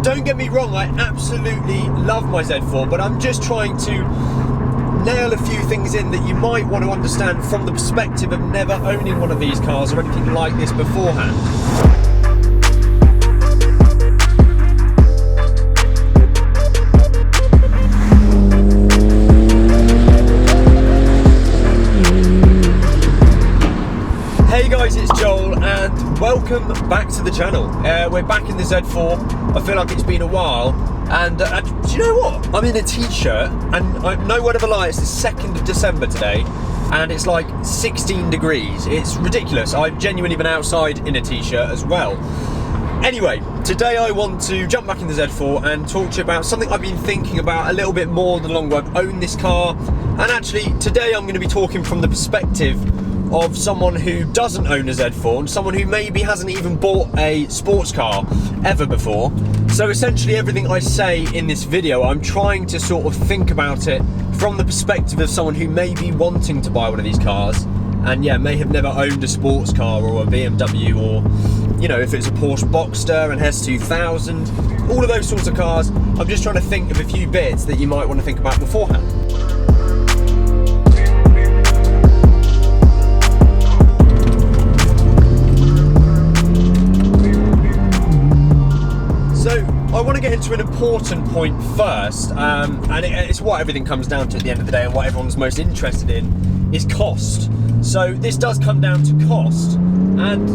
don't get me wrong, I absolutely love my Z4, but I'm just trying to nail a few things in that you might want to understand from the perspective of never owning one of these cars or anything like this beforehand. Hey guys, it's Joel and welcome back to the channel. We're back in the Z4. I feel like it's been a while, and do you know what? I'm in a t-shirt, and no word of a lie, it's the 2nd of December today, and it's like 16 degrees. It's ridiculous. I've genuinely been outside in a t-shirt as well. Anyway, today I want to jump back in the Z4 and talk to you about something I've been thinking about a little bit more the longer I've owned this car. And actually, today I'm going to be talking from the perspective of someone who doesn't own a Z4 and someone who maybe hasn't even bought a sports car ever before. So essentially everything I say in this video, I'm trying to sort of think about it from the perspective of someone who may be wanting to buy one of these cars and yeah, may have never owned a sports car or a BMW, or you know, if it's a Porsche Boxster, an S2000, all of those sorts of cars. I'm just trying to think of a few bits that you might want to think about beforehand. I want to get into an important point first, and it's what everything comes down to at the end of the day, and what everyone's most interested in is cost. So this does come down to cost, and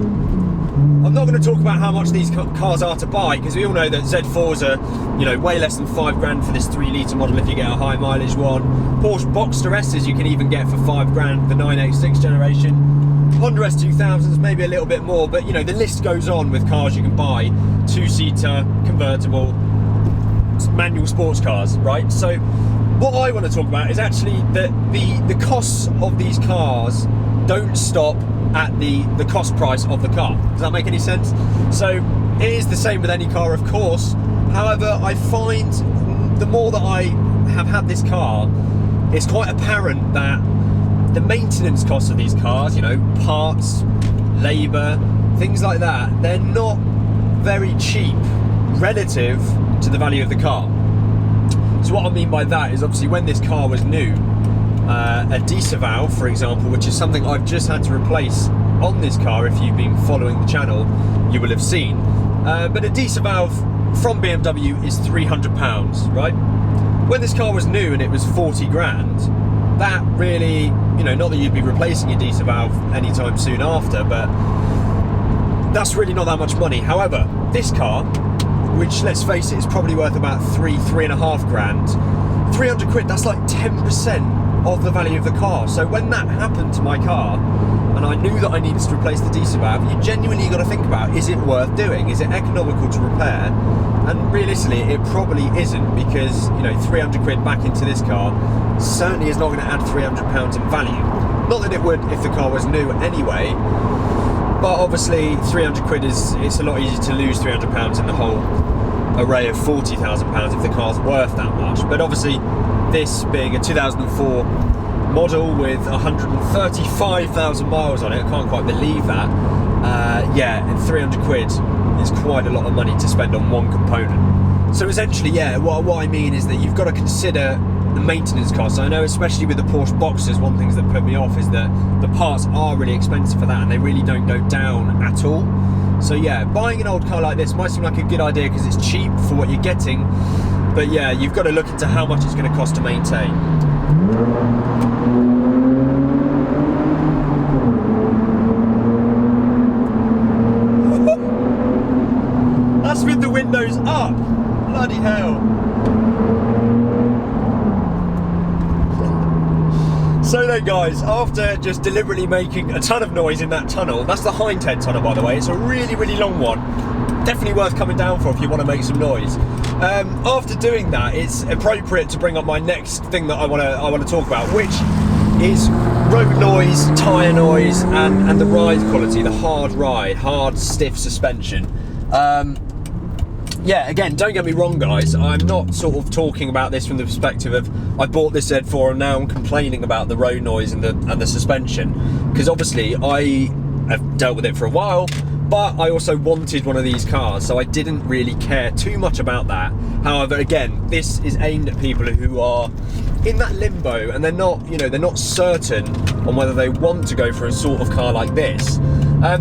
I'm not going to talk about how much these cars are to buy, because we all know that Z4s are, you know, way less than £5 for this 3-litre model if you get a high mileage one. Porsche Boxster S's you can even get for £5, the 986 generation. Honda S2000s, maybe a little bit more, but you know, the list goes on with cars you can buy, 2-seater, convertible, manual sports cars, right? So what I want to talk about is actually that the costs of these cars don't stop at the cost price of the car. Does that make any sense? So it is the same with any car, of course. However, I find the more that I have had this car, it's quite apparent that the maintenance costs of these cars, you know, parts, labour, things like that, they're not very cheap relative to the value of the car. So what I mean by that is, obviously when this car was new, a diesel valve, for example, which is something I've just had to replace on this car, if you've been following the channel, you will have seen. But a diesel valve from BMW is £300, right? When this car was new and it was 40 grand, that really, you know, not that you'd be replacing your diesel valve anytime soon after, but that's really not that much money. However, this car, which let's face it, is probably worth about £3.5 grand, 300 quid, that's like 10% of the value of the car. So when that happened to my car, and I knew that I needed to replace the diesel valve, you genuinely got to think about, is it worth doing? Is it economical to repair? And realistically, it probably isn't, because, you know, 300 quid back into this car certainly is not going to add £300 in value. Not that it would if the car was new anyway, but obviously 300 quid it's a lot easier to lose £300 in the whole array of £40,000 if the car's worth that much. But obviously, this being a 2004 model with 135,000 miles on it, I can't quite believe that. Yeah, and 300 quid is quite a lot of money to spend on one component. So essentially, yeah, what I mean is that you've got to consider the maintenance costs. I know, especially with the Porsche Boxsters, one thing that put me off is that the parts are really expensive for that, and they really don't go down at all. So yeah, buying an old car like this might seem like a good idea because it's cheap for what you're getting, but yeah, you've got to look into how much it's going to cost to maintain. That's with the windows up. Bloody hell. So then guys, after just deliberately making a ton of noise in that tunnel, that's the Hindhead tunnel by the way, it's a really, really long one, definitely worth coming down for if you want to make some noise. After doing that, it's appropriate to bring up my next thing that I want to talk about, which is road noise, tyre noise, and the ride quality, the hard, stiff suspension. Yeah, again, don't get me wrong guys, I'm not sort of talking about this from the perspective of I bought this Z4 and now I'm complaining about the road noise and the suspension, because obviously I have dealt with it for a while, But I also wanted one of these cars, so I didn't really care too much about that. However, again, this is aimed at people who are in that limbo and they're not, you know, they're not certain on whether they want to go for a sort of car like this.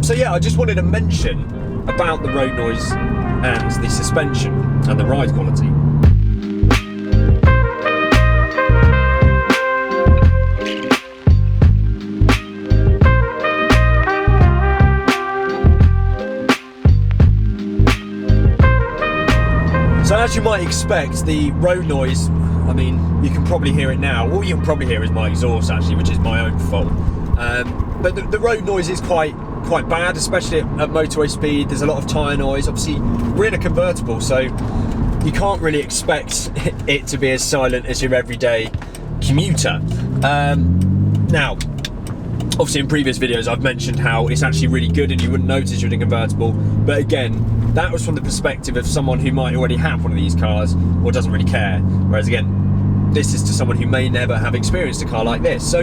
So yeah, I just wanted to mention about the road noise and the suspension and the ride quality. So as you might expect, the road noise, I mean, you can probably hear it now. All you can probably hear is my exhaust, actually, which is my own fault. But the road noise is quite bad, especially at motorway speed. There's a lot of tyre noise. Obviously, we're in a convertible, so you can't really expect it to be as silent as your everyday commuter. Now, obviously in previous videos I've mentioned how it's actually really good and you wouldn't notice you're in a convertible, but again, that was from the perspective of someone who might already have one of these cars or doesn't really care. Whereas again, this is to someone who may never have experienced a car like this. So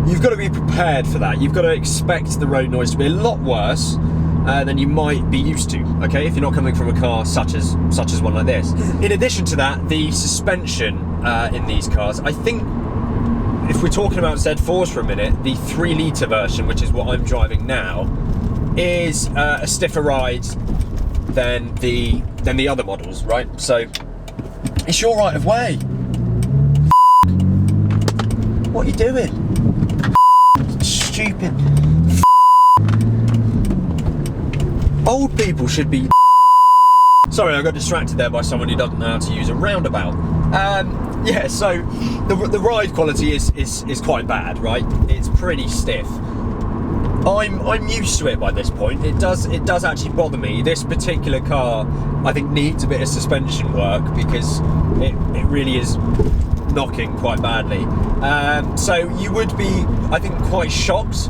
you've got to be prepared for that. You've got to expect the road noise to be a lot worse than you might be used to, okay, if you're not coming from a car such as one like this. In addition to that, the suspension in these cars, I think, if we're talking about Z4s for a minute, the 3 litre version, which is what I'm driving now, is a stiffer ride than the other models, right? So it's your right of way. What are you doing? Stupid. Old people should be. Sorry, I got distracted there by someone who doesn't know how to use a roundabout. Yeah, so the ride quality is quite bad, right? It's pretty stiff. I'm used to it by this point. It does actually bother me. This particular car, I think, needs a bit of suspension work because it really is knocking quite badly. So you would be, I think, quite shocked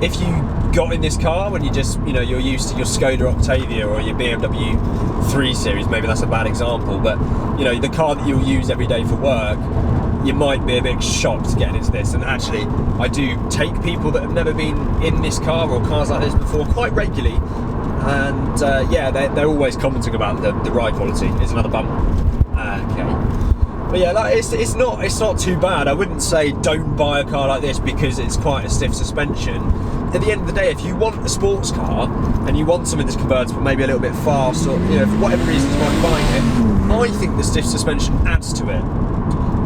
if you got in this car when you're used to your Skoda Octavia or your BMW 3 Series. Maybe that's a bad example, but the car that you'll use every day for work, you might be a bit shocked getting into this. And actually, I do take people that have never been in this car or cars like this before quite regularly, and yeah, they're always commenting about the ride quality. Here's another bump. Okay. But yeah, it's not too bad. I wouldn't say don't buy a car like this because it's quite a stiff suspension. At the end of the day, if you want a sports car and you want something that's convertible, maybe a little bit fast, or for whatever reasons you might be buying it, I think the stiff suspension adds to it.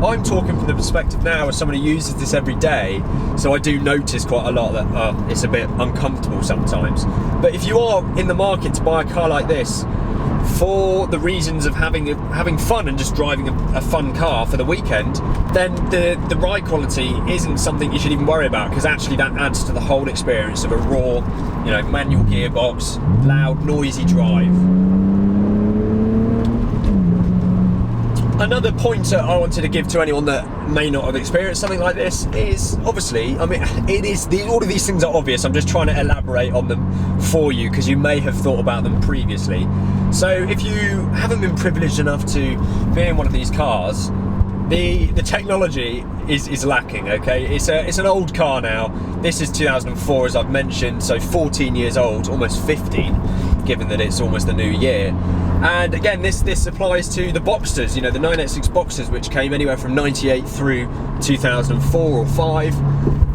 I'm talking from the perspective now as someone who uses this every day, so I do notice quite a lot that it's a bit uncomfortable sometimes. But if you are in the market to buy a car like this for the reasons of having fun and just driving a fun car for the weekend, then the ride quality isn't something you should even worry about, because actually that adds to the whole experience of a raw, manual gearbox, loud, noisy drive. Another pointer I wanted to give to anyone that may not have experienced something like this is, obviously, I mean, all of these things are obvious. I'm just trying to elaborate on them for you because you may have thought about them previously. So if you haven't been privileged enough to be in one of these cars, the technology is lacking, okay? It's an old car now. This is 2004, as I've mentioned, so 14 years old, almost 15, given that it's almost the new year. And again, this applies to the Boxsters, the 986 Boxsters, which came anywhere from 98 through 2004 or 5.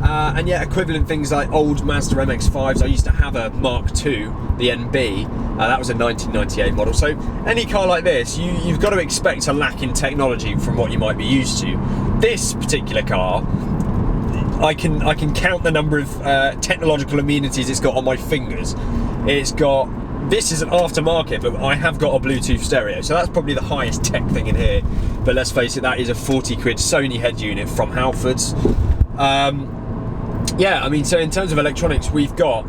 And yet equivalent things like old Mazda MX-5s. I used to have a Mark II, the NB. That was a 1998 model. So any car like this, you've got to expect a lack in technology from what you might be used to. This particular car, I can count the number of technological amenities it's got on my fingers. This is an aftermarket, but I have got a Bluetooth stereo, so that's probably the highest tech thing in here. But let's face it, that is a 40 quid Sony head unit from Halfords. Yeah, I mean, so in terms of electronics, we've got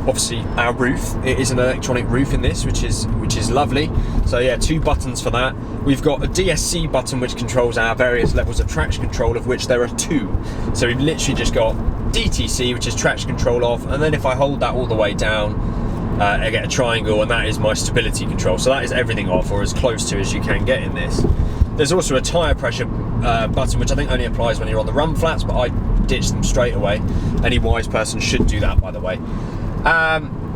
obviously our roof. It is an electronic roof in this, which is lovely. So yeah, 2 buttons for that. We've got a DSC button which controls our various levels of traction control, of which there are 2. So we've literally just got DTC, which is traction control off, and then if I hold that all the way down, I get a triangle, and that is my stability control. So that is everything off, or as close to as you can get in this. There's also a tyre pressure button, which I think only applies when you're on the run flats, but I ditched them straight away. Any wise person should do that, by the way.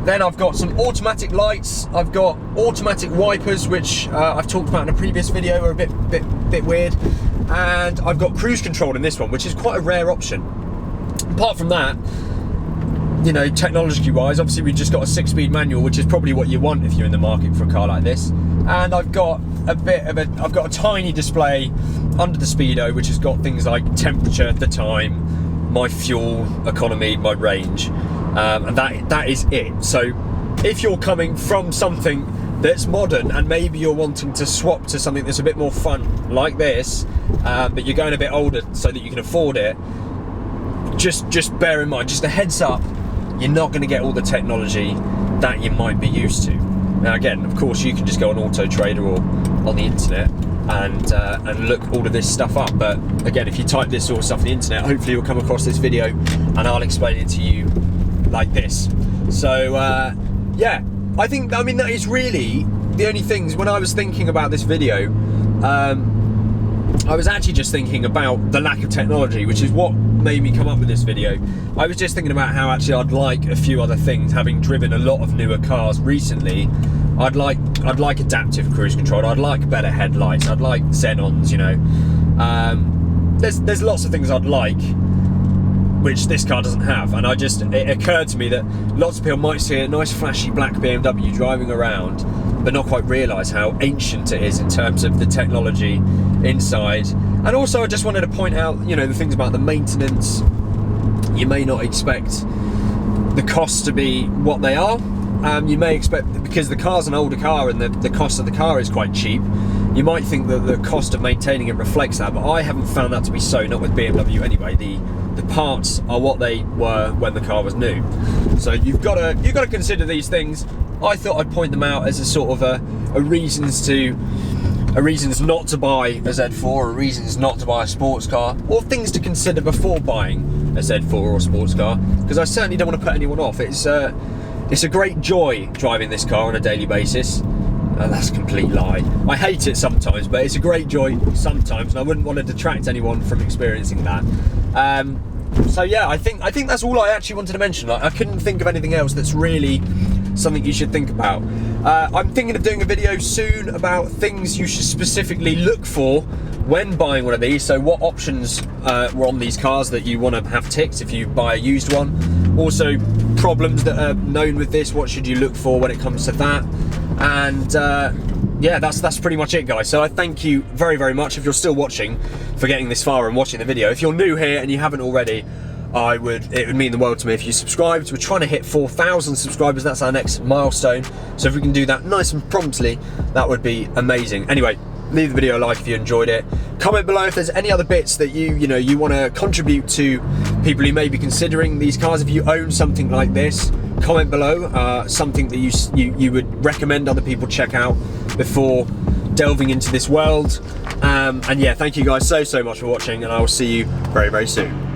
Then I've got some automatic lights. I've got automatic wipers, which I've talked about in a previous video, are a bit weird. And I've got cruise control in this one, which is quite a rare option. Apart from that, you know, technology-wise, obviously we've just got a 6-speed manual, which is probably what you want if you're in the market for a car like this. And I've got a tiny display under the speedo, which has got things like temperature, the time, my fuel economy, my range, and that is it. So if you're coming from something that's modern and maybe you're wanting to swap to something that's a bit more fun like this, but you're going a bit older so that you can afford it, just bear in mind, just a heads up, you're not going to get all the technology that you might be used to. Now again, of course, you can just go on Auto Trader or on the internet and look all of this stuff up. But again, if you type this sort of stuff on the internet, hopefully you'll come across this video and I'll explain it to you like this. So yeah, I mean that is really the only things. When I was thinking about this video, I was actually just thinking about the lack of technology, which is what made me come up with this video. I was just thinking about how actually I'd like a few other things, having driven a lot of newer cars recently. I'd like adaptive cruise control, I'd like better headlights, I'd like xenons, you know. There's lots of things I'd like, which this car doesn't have. And it occurred to me that lots of people might see a nice flashy black BMW driving around, but not quite realise how ancient it is in terms of the technology inside. And also I just wanted to point out, you know, the things about the maintenance. You may not expect the costs to be what they are. You may expect, because the car's an older car and the cost of the car is quite cheap, you might think that the cost of maintaining it reflects that, but I haven't found that to be so, not with BMW anyway. The parts are what they were when the car was new. So you've got to consider these things. I thought I'd point them out as a sort of a reasons not to buy a Z4, or reasons not to buy a sports car, or things to consider before buying a Z4 or a sports car, because I certainly don't want to put anyone off. It's a great joy driving this car on a daily basis. That's a complete lie. I hate it sometimes, but it's a great joy sometimes, and I wouldn't want to detract anyone from experiencing that. So yeah, I think that's all I actually wanted to mention. I couldn't think of anything else that's really something you should think about. I'm thinking of doing a video soon about things you should specifically look for when buying one of these. So what options were on these cars that you want to have ticked if you buy a used one. Also, problems that are known with this, what should you look for when it comes to that. And yeah, that's pretty much it, guys. So I thank you very, very much if you're still watching, for getting this far and watching the video. If you're new here and you haven't already, it would mean the world to me if you subscribed. We're trying to hit 4,000 subscribers. That's our next milestone. So if we can do that nice and promptly, that would be amazing. Anyway, leave the video a like if you enjoyed it. Comment below if there's any other bits that you want to contribute to people who may be considering these cars. If you own something like this, comment below something that you would recommend other people check out before delving into this world. And yeah, thank you guys so much for watching, and I will see you very, very soon.